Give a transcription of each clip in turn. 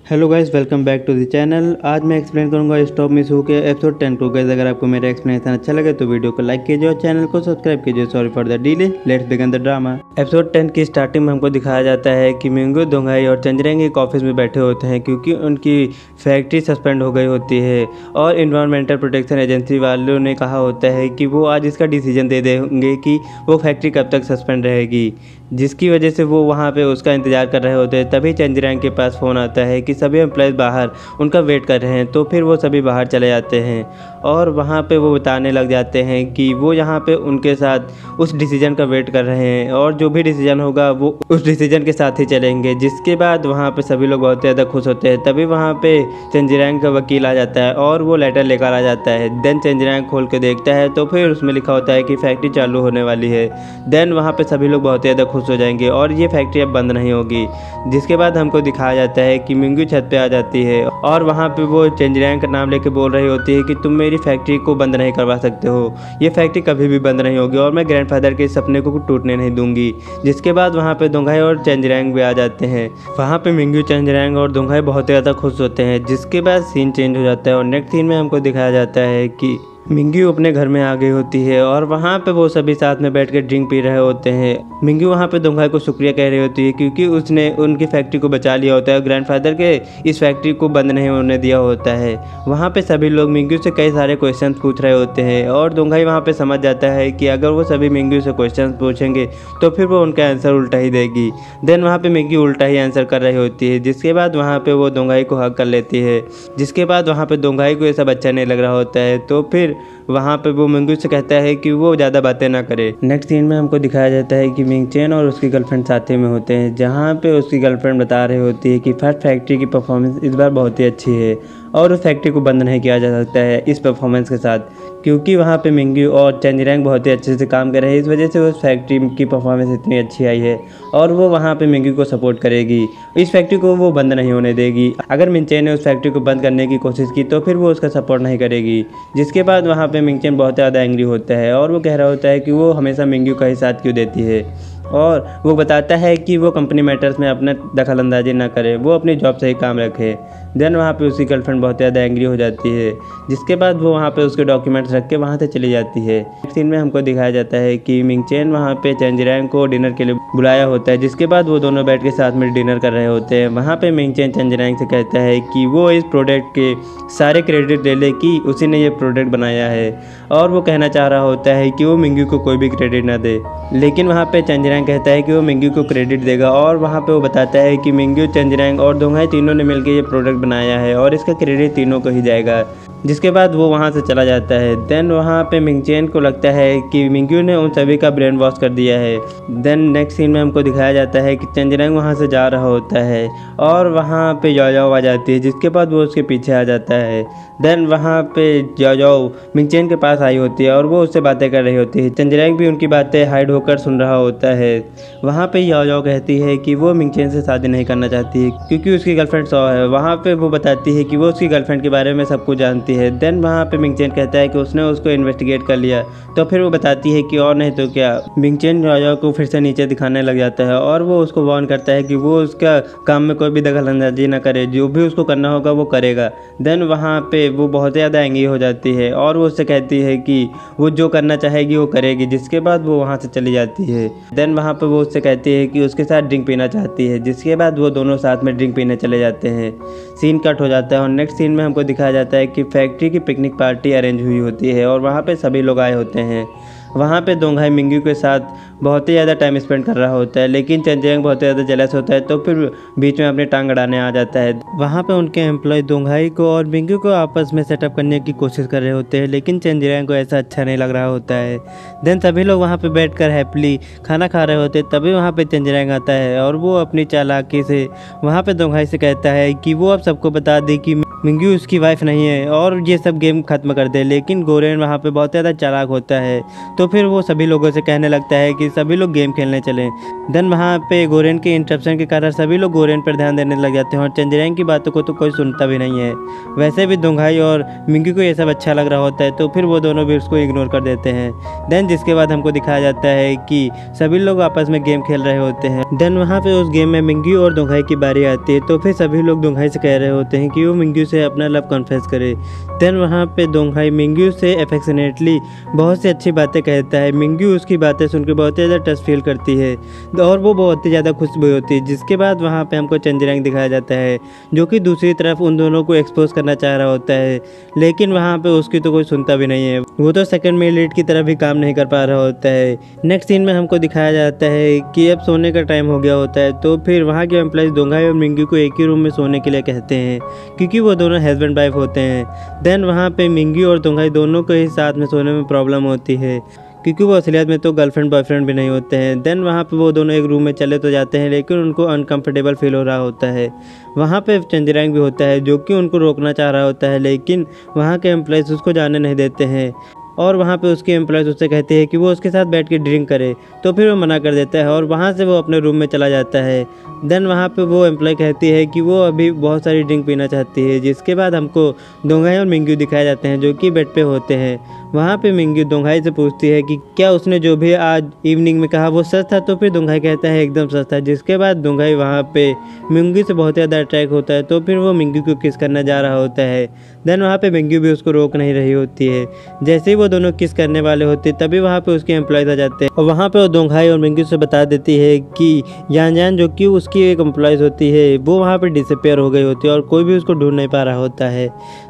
Hello guys, welcome back to the channel. आज मैं explain करूंगा स्टॉप मिस हो के एपिसोड 10 को। गाइस अगर आपको मेरा एक्सप्लेनेशन अच्छा लगे तो वीडियो को लाइक कीजिए और चैनल को सब्सक्राइब कीजिए। Sorry for the delay, let's begin the drama. Episode 10 की स्टार्टिंग में हमको दिखाया जाता है कि मिंगू, दोंगाई और चंजरेंग एक ऑफिस में बैठे होते हैं क्योंकि उनकी फैक्ट्री सस्पेंड हो गई होती है और इन्वायरमेंटल प्रोटेक्शन एजेंसी वालों ने कहा होता है कि वो आज इसका डिसीजन दे देंगे कि वो फैक्ट्री कब तक सस्पेंड रहेगी, जिसकी वजह से वो वहाँ पे उसका इंतज़ार कर रहे होते हैं। तभी चंजरेंग के पास फ़ोन आता है कि सभी एम्प्लॉयज़ बाहर उनका वेट कर रहे हैं। तो फिर वो सभी बाहर चले जाते हैं और वहाँ पे वो बताने लग जाते हैं कि वो यहाँ पे उनके साथ उस डिसीजन का वेट कर रहे हैं और जो भी डिसीजन होगा वो उस डिसीजन के साथ ही चलेंगे। जिसके बाद वहाँ पे सभी लोग बहुत ज़्यादा खुश होते हैं। तभी वहाँ पे चंजरेंग का वकील आ जाता है और वो लेटर लेकर आ जाता है। देन चंजरेंग खोल के देखता है तो फिर उसमें लिखा होता है कि फैक्ट्री चालू होने वाली है। देन वहाँ पे सभी लोग बहुत ज़्यादा खुश हो जाएंगे और ये फैक्ट्री अब बंद नहीं होगी। जिसके बाद हमको दिखाया जाता है कि मिंगू छत पे आ जाती है और वहाँ पे वो चंजरेंग का नाम लेके बोल रही होती है कि तुम मेरी फैक्ट्री को बंद नहीं करवा सकते हो, ये फैक्ट्री कभी भी बंद नहीं होगी और मैं ग्रैंडफादर के सपने को टूटने नहीं दूंगी। जिसके बाद वहाँ पे दोंगाई और चंजरेंग भी आ जाते हैं। वहाँ पे मिंगू, चंजरेंग और दोंगाई बहुत ज़्यादा खुश होते हैं। जिसके बाद सीन चेंज हो जाता है और नेक्स्ट सीन में हमको दिखाया जाता है कि मिंगू अपने घर में आ गई होती है और वहाँ पे वो सभी साथ में बैठ कर ड्रिंक पी रहे होते हैं। मिंगू वहाँ पे दोंगाई को शुक्रिया कह रही होती है क्योंकि उसने उनकी फैक्ट्री को बचा लिया होता है और ग्रैंडफादर के इस फैक्ट्री को बंद नहीं होने दिया होता है। वहाँ पे सभी लोग मिंगू से कई सारे क्वेश्चन पूछ रहे होते हैं और दोंगाई वहाँ पे समझ जाता है कि अगर वो सभी मिंगू से क्वेश्चन पूछेंगे तो फिर वो उनका आंसर उल्टा ही देगी। देन वहाँ पे मिंगू उल्टा ही आंसर कर रही होती है। जिसके बाद वहाँ पे वो दोंगाई को हक कर लेती है। जिसके बाद वहाँ पे दोंगाई को ये सब अच्छा नहीं लग रहा होता है तो फिर वहाँ पे वो मिंगू से कहता है कि वो ज़्यादा बातें ना करे। नेक्स्ट सीन में हमको दिखाया जाता है कि मिंगचेन और उसकी गर्लफ्रेंड साथ में होते हैं, जहाँ पे उसकी गर्लफ्रेंड बता रही होती है कि फर्स्ट फैक्ट्री की परफॉर्मेंस इस बार बहुत ही अच्छी है और उस फैक्ट्री को बंद नहीं किया जा सकता है इस परफॉर्मेंस के साथ, क्योंकि वहाँ पे मिंगू और चंजरेंग बहुत ही अच्छे से काम कर रहे हैं। इस वजह से उस फैक्ट्री की परफॉर्मेंस इतनी अच्छी आई है और वो वहाँ पे मिंगू को सपोर्ट करेगी। इस फैक्ट्री को वो बंद नहीं होने देगी। अगर मिंगचेन ने उस फैक्ट्री को बंद करने की कोशिश की तो फिर वो उसका सपोर्ट नहीं करेगी। जिसके बाद वहाँ पे मिंगचेन बहुत ज़्यादा एंग्री होता है और वो कह रहा होता है कि वो हमेशा मिंगू का ही साथ क्यों देती है और वो बताता है कि वो कंपनी मैटर्स में अपना दखल अंदाजी ना करे, वो अपनी जॉब से ही काम रखे। देन वहाँ पे उसकी गर्लफ्रेंड बहुत ज़्यादा एंग्री हो जाती है। जिसके बाद वो वहाँ पे उसके डॉक्यूमेंट्स रख के वहाँ से चली जाती है। नेक्स्ट सीन में हमको दिखाया जाता है कि मिंगचेन वहाँ पे चंजरेंग को डिनर के लिए बुलाया होता है। जिसके बाद वो दोनों बैठ के साथ में डिनर कर रहे होते हैं। वहाँ पे मिंगचेन चंजरेंग से कहता है कि वो इस प्रोडक्ट के सारे क्रेडिट ले ले कि उसी ने ये प्रोडक्ट बनाया है और वो कहना चाह रहा होता है कि वो मिंगू को कोई भी क्रेडिट ना दे। लेकिन वहाँ पे चंजरेंग कहता है कि वो मिंगू को क्रेडिट देगा और वहाँ पे वो बताता है कि मिंगू, चंजरेंग और दोंगाई तीनों ने मिलकर ये प्रोडक्ट बनाया है और इसका क्रेडिट तीनों को ही जाएगा। जिसके बाद वो वहाँ से चला जाता है। देन वहाँ पे मिंगचेन को लगता है कि मिंगू ने उन सभी का ब्रेन वॉश कर दिया है। देन नेक्स्ट सीन में हमको दिखाया जाता है कि चंजरेंग वहाँ से जा रहा होता है और वहाँ पे जाओ आ जाती है। जिसके बाद वो उसके पीछे आ जाता है। देन वहाँ पे जाओ मिंगचेन के पास आई होती है और वो उससे बातें कर रही होती है। चंजरेंग भी उनकी बातें हाइड होकर सुन रहा होता है। वहाँ पे जाओ कहती है कि वो मिंगचेन से शादी नहीं करना चाहती है क्योंकि उसकी गर्लफ्रेंड सौ है। वहाँ पे वो बताती है कि वो उसकी गर्लफ्रेंड के बारे में सब कुछ जानती है। देन वहाँ पे मिंगचेन कहता है कि उसने उसको इन्वेस्टिगेट कर लिया। तो फिर वो बताती है कि और नहीं तो क्या। मिंगचेन जाओ को फिर से नीचे दिखाने लग जाता है और वो उसको वार्न करता है कि वो उसका काम में कोई भी दखल अंदाजी ना करे, जो भी उसको करना होगा वो करेगा। देन वहाँ पे वो बहुत ज़्यादा एंग्री हो जाती है और वो उससे कहती है कि वो जो करना चाहेगी वो करेगी। जिसके बाद वो वहाँ से चली जाती है। देन वहाँ पे वो उससे कहती है कि उसके साथ ड्रिंक पीना चाहती है। जिसके बाद वो दोनों साथ में ड्रिंक पीने चले जाते हैं। सीन कट हो जाता है और नेक्स्ट सीन में हमको दिखाया जाता है कि फैक्ट्री की पिकनिक पार्टी अरेंज हुई होती है और वहाँ पे सभी लोग आए होते हैं। वहाँ पे दोंगाई मिंगू के साथ बहुत ही ज़्यादा टाइम स्पेंड कर रहा होता है, लेकिन चंजरेंग बहुत ज़्यादा जेलस होता है तो फिर बीच में अपनी टांग अड़ाने आ जाता है। वहाँ पे उनके एम्प्लॉय दोंगाई को और मिंगू को आपस में सेटअप करने की कोशिश कर रहे होते हैं, लेकिन चंजरेंग को ऐसा अच्छा नहीं लग रहा होता है। देन सभी लोग वहाँ पे बैठकर हैप्पीली खाना खा रहे होते हैं। तभी वहाँ पे चंजरेंग आता है और वो अपनी चालाकी से वहाँ पे दोंगाई से कहता है कि वो अब सबको बता दे कि मिंग्यू उसकी वाइफ नहीं है और ये सब गेम ख़त्म कर दे। लेकिन गोरेन वहाँ पे बहुत ज़्यादा चालाक होता है, तो फिर वो सभी लोगों से कहने लगता है कि सभी लोग गेम खेलने चलें। देन वहाँ पे गोरेन के इंटरप्शन के कारण सभी लोग गोरेन पर ध्यान देने लग जाते हैं और चंजरैंग की बातों को तो कोई सुनता भी नहीं है। वैसे भी दोंघाई और मिंग्यू को ये सब अच्छा लग रहा होता है, तो फिर वो दोनों भी उसको इग्नोर कर देते हैं। देन जिसके बाद हमको दिखाया जाता है कि सभी लोग आपस में गेम खेल रहे होते हैं। देन वहाँ पे उस गेम में मिंग्यू और दोंघाई की बारी आती है, तो फिर सभी लोग दोंघाई से कह रहे होते हैं कि वो मिंग्यू से अपना लव कन्फेस करे। देन वहाँ पे दोंघाई मिंग्यू से अफेक्शनेटली बहुत सी अच्छी बातें कहता है। मिंग्यू उसकी बातें सुनकर बहुत ही ज़्यादा टच फील करती है और वो बहुत ही ज़्यादा खुश भी होती है। जिसके बाद वहाँ पे हमको चंजरैंग दिखाया जाता है, जो कि दूसरी तरफ उन दोनों को एक्सपोज करना चाह रहा होता है, लेकिन वहाँ पे उसकी तो कोई सुनता भी नहीं है। वो तो सेकंड में लीड की तरफ भी काम नहीं कर पा रहा होता है। नेक्स्ट सीन में हमको दिखाया जाता है कि अब सोने का टाइम हो गया होता है, तो फिर वहाँ के एम्प्लॉइज दोंघाई और मिंग्यू को एक ही रूम में सोने के लिए कहते हैं, क्योंकि वो दोनों हस्बैंड वाइफ होते हैं। देन वहाँ पे मिंग्यू और दोंघाई दोनों को ही साथ में सोने में प्रॉब्लम होती है, क्योंकि वो असलियत में तो गर्लफ्रेंड बॉयफ्रेंड भी नहीं होते हैं। देन वहाँ पे वो दोनों एक रूम में चले तो जाते हैं, लेकिन उनको अनकंफर्टेबल फील हो रहा होता है। वहाँ पे चंजरैंग भी होता है, जो कि उनको रोकना चाह रहा होता है, लेकिन वहाँ के एम्प्लॉइज उसको जाने नहीं देते हैं और वहाँ पे उसके एम्प्लॉयज़ उससे कहते हैं कि वो उसके साथ बैठ के ड्रिंक करे, तो फिर वो मना कर देता है और वहाँ से वो अपने रूम में चला जाता है। देन वहाँ पे वो एम्प्लॉय कहती है कि वो अभी बहुत सारी ड्रिंक पीना चाहती है। जिसके बाद हमको दोंघाई और मिंग्यू दिखाए जाते हैं, जो कि बेड पे होते हैं। वहाँ पे मिंग्यू दोंघाई से पूछती है कि क्या उसने जो भी आज इवनिंग में कहा वो सच था, तो फिर दोंघाई कहता है एकदम सच था। जिसके बाद दोंघाई वहाँ पे मिंग्यू से बहुत ज़्यादा अट्रैक्ट होता है, तो फिर वो मिंग्यू को किस करना जा रहा होता है। देन वहाँ पे मिंग्यू भी उसको रोक नहीं रही होती है। जैसे ही वो दोनों किस करने वाले होते तभी वहाँ पे उसके एम्प्लॉयज़ आ जाते हैं और वहाँ पे वो दोंघाई और मिंग्यू से बता देती है कि यान यान, जो कि उसकी एक एम्प्लॉयज़ होती है, वो वहाँ पे डिसअपेयर हो गई होती है और कोई भी उसको ढूंढ नहीं पा रहा होता है।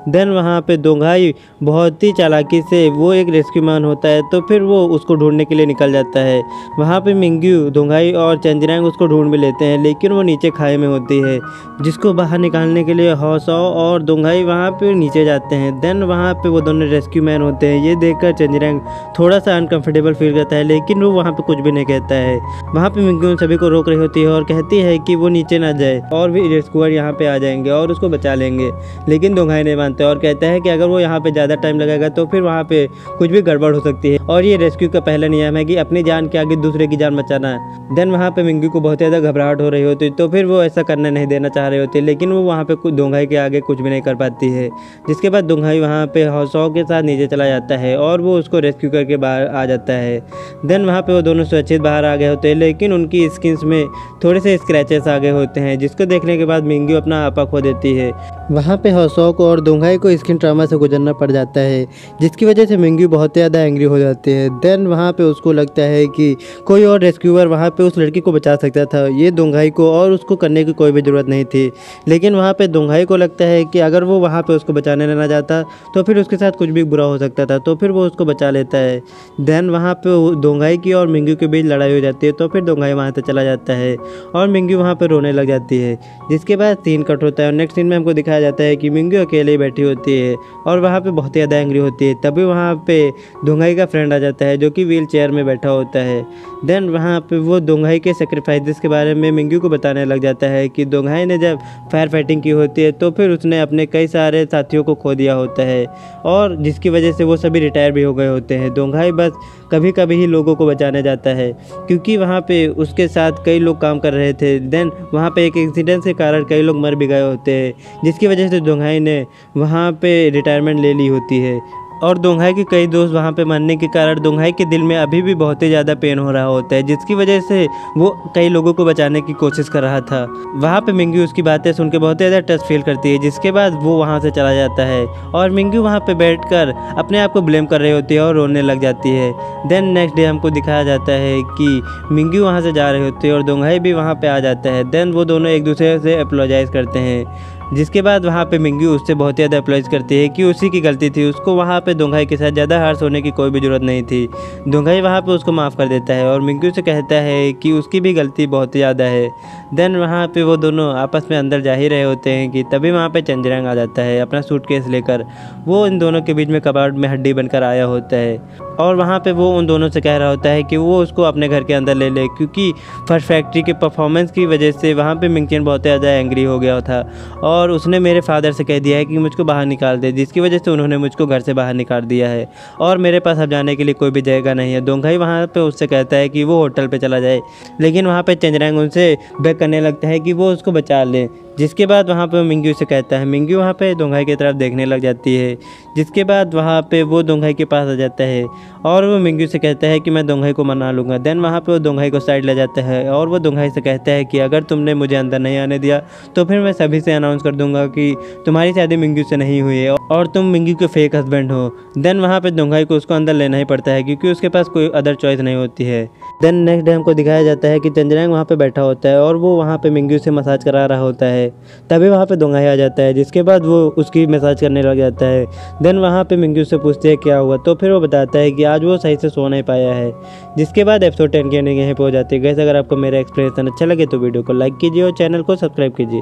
देन वहाँ पे दोंघाई बहुत ही चालाकी से, वो एक रेस्क्यू मैन होता है, तो फिर वो उसको ढूंढने के लिए निकल जाता है। वहाँ पे मिंग्यू, दोंघाई और चंजरैंग उसको ढूंढ भी लेते हैं, लेकिन वो नीचे खाई में होती है, जिसको बाहर निकालने के लिए हौसाओ और दोंघाई वहाँ पे नीचे जाते हैं। देन वहाँ पे वो दोनों रेस्क्यू मैन होते हैं। ये देखकर चंजरैंग थोड़ा सा अनकंफर्टेबल फील करता है, लेकिन वो वहाँ पे कुछ भी नहीं कहता है। वहाँ पे मिंग्यू सभी को रोक रही होती है और कहती है कि वो नीचे ना जाए और भी रेस्क्यूअर यहाँ पे आ जाएंगे और उसको बचा लेंगे। लेकिन दोंघाई नहीं मानते और कहता है कि अगर वो यहाँ पे ज़्यादा टाइम लगेगा तो फिर वहाँ पे कुछ भी गड़बड़ हो सकती है और ये रेस्क्यू का पहला नियम है कि अपनी जान के आगे दूसरे की जान बचाना है। देन वहाँ पे मिंग्यू को बहुत ज़्यादा घबराहट हो रही होती है, तो फिर वो ऐसा करने नहीं देना चाह रही होती, लेकिन वो वहाँ पे दोंघाई के आगे कुछ भी नहीं कर पाती है। जिसके बाद दोंघाई वहाँ पे हौसाओं के साथ नीचे चला जाता है और वो उसको रेस्क्यू करके बाहर आ जाता है। देन वहाँ पे वो दोनों सुरक्षित बाहर आ गए होते हैं, लेकिन उनकी स्किन्स में थोड़े से स्क्रैचेस आ गए होते हैं, जिसको देखने के बाद मिंग्यू अपना आपा खो देती है। वहाँ पे हौसाओं को और दोंघाई को स्किन ट्रामा से गुजरना पड़ जाता है, जिसकी वजह से मिंग्यू बहुत ज़्यादा एंग्री हो जाते हैं। देन वहाँ पे उसको लगता है कि कोई और रेस्क्यूअर वहाँ पे उस लड़की को बचा सकता था, ये दोंघाई को, और उसको करने की कोई भी ज़रूरत नहीं थी। लेकिन वहाँ पे दोंघाई को लगता है कि अगर वो वहाँ पे उसको बचाने ना जाता तो फिर उसके साथ कुछ भी बुरा हो सकता था, तो फिर वो उसको बचा लेता है। देन वहाँ पे दोंघाई की और मिंग्यू के बीच लड़ाई हो जाती है, तो फिर दोंघाई वहाँ से चला जाता है और मिंग्यू वहाँ पे रोने लग जाती है। जिसके बाद सीन कट होता है और नेक्स्ट सीन में हमको दिखाया जाता है कि मिंग्यू अकेले ही बैठी होती है और वहाँ पे बहुत ज़्यादा एंग्री होती है। तभी वहाँ पे दोंघाई का फ्रेंड आ जाता है, जो कि व्हील चेयर में बैठा होता है। देन वहाँ पे वो दोंघाई के सेक्रीफाइसेस के बारे में मिंग्यू को बताने लग जाता है कि दोंघाई ने जब फायर फाइटिंग की होती है तो फिर उसने अपने कई सारे साथियों को खो दिया होता है और जिसकी वजह से वो सभी रिटायर भी हो गए होते हैं। दोंघाई बस कभी कभी ही लोगों को बचाने जाता है, क्योंकि वहाँ पे उसके साथ कई लोग काम कर रहे थे। देन वहाँ पे एक एक्सीडेंट के कारण कई लोग मर भी गए होते हैं, जिसकी वजह से दोंघाई ने वहाँ पे रिटायरमेंट ले ली होती है। और दोंघाई के कई दोस्त वहाँ पे मरने के कारण दोंघाई के दिल में अभी भी बहुत ही ज़्यादा पेन हो रहा होता है, जिसकी वजह से वो कई लोगों को बचाने की कोशिश कर रहा था। वहाँ पे मिंग्यू उसकी बातें सुन के बहुत ज़्यादा टच फील करती है, जिसके बाद वो वहाँ से चला जाता है और मिंग्यू वहाँ पे बैठकर अपने आप को ब्लेम कर रही होती है और रोने लग जाती है। देन नेक्स्ट डे हमको दिखाया जाता है कि मिंग्यू वहाँ से जा रही होती है और दोंघाई भी वहाँ पे आ जाता है। देन वो दोनों एक दूसरे से अपोलोजाइज़ करते हैं, जिसके बाद वहाँ पे मिंग्यू उससे बहुत ज़्यादा अप्रोच करती है कि उसी की गलती थी, उसको वहाँ पे दोंघाई के साथ ज़्यादा हार्श होने की कोई भी ज़रूरत नहीं थी। दोंघाई वहाँ पे उसको माफ़ कर देता है और मिंग्यू से कहता है कि उसकी भी गलती बहुत ज़्यादा है। देन वहाँ पे वो दोनों आपस में अंदर जा ही रहे होते हैं कि तभी वहाँ पे चंजरैंग आ जाता है अपना सूटकेस लेकर। वो इन दोनों के बीच में कबाड़ में हड्डी बनकर आया होता है और वहाँ पे वो उन दोनों से कह रहा होता है कि वो उसको अपने घर के अंदर ले ले, क्योंकि फर्स्ट फैक्ट्री के परफॉर्मेंस की वजह से वहाँ पे मिंगचेन बहुत ज़्यादा एंग्री हो गया था और और उसने मेरे फादर से कह दिया है कि मुझको बाहर निकाल दे, जिसकी वजह से उन्होंने मुझको घर से बाहर निकाल दिया है और मेरे पास अब जाने के लिए कोई भी जगह नहीं है। दोंघाई वहाँ पे उससे कहता है कि वो होटल पे चला जाए, लेकिन वहाँ पे चंद्रांग उनसे बेग करने लगता है कि वो उसको बचा ले। जिसके बाद वहाँ पे मिंग्यू से कहता है, मिंग्यू वहाँ पे दोंघाई की तरफ देखने लग जाती है। जिसके बाद वहाँ पे वो दोंघाई के पास आ जाता है और वो मिंग्यू से कहता है कि मैं दोंघाई को मना लूँगा। देन वहाँ पे वो दोंघाई को साइड ले जाता है और वो दोंघाई से कहता है कि अगर तुमने मुझे अंदर नहीं आने दिया तो फिर मैं सभी से अनाउंस कर दूंगा कि तुम्हारी शादी मिंग्यू से नहीं हुई है और तुम मिंग्यू के फेक हस्बैंड हो। देन वहाँ पे दोंघाई को उसको अंदर लेना ही पड़ता है क्योंकि उसके पास कोई अदर चॉइस नहीं होती है। देन नेक्स्ट डे हमको दिखाया जाता है कि चंद्रांग वहाँ पे बैठा होता है और वो वहाँ पे मिंग्यू से मसाज करा रहा होता है। तभी वहाँ पे दोंघाई आ जाता है, जिसके बाद वो उसकी मसाज करने लग जाता है। देन वहाँ पे मिंग्यू से पूछते हैं क्या हुआ, तो फिर वो बताता है कि आज वो सही से सो नहीं पाया है। जिसके बाद एपिसोड 10 की एंडिंग यहीं पे हो जाती है। गाइस अगर आपको मेरा एक्सप्लेनेशन अच्छा लगे तो वीडियो को लाइक कीजिए और चैनल को सब्सक्राइब कीजिए।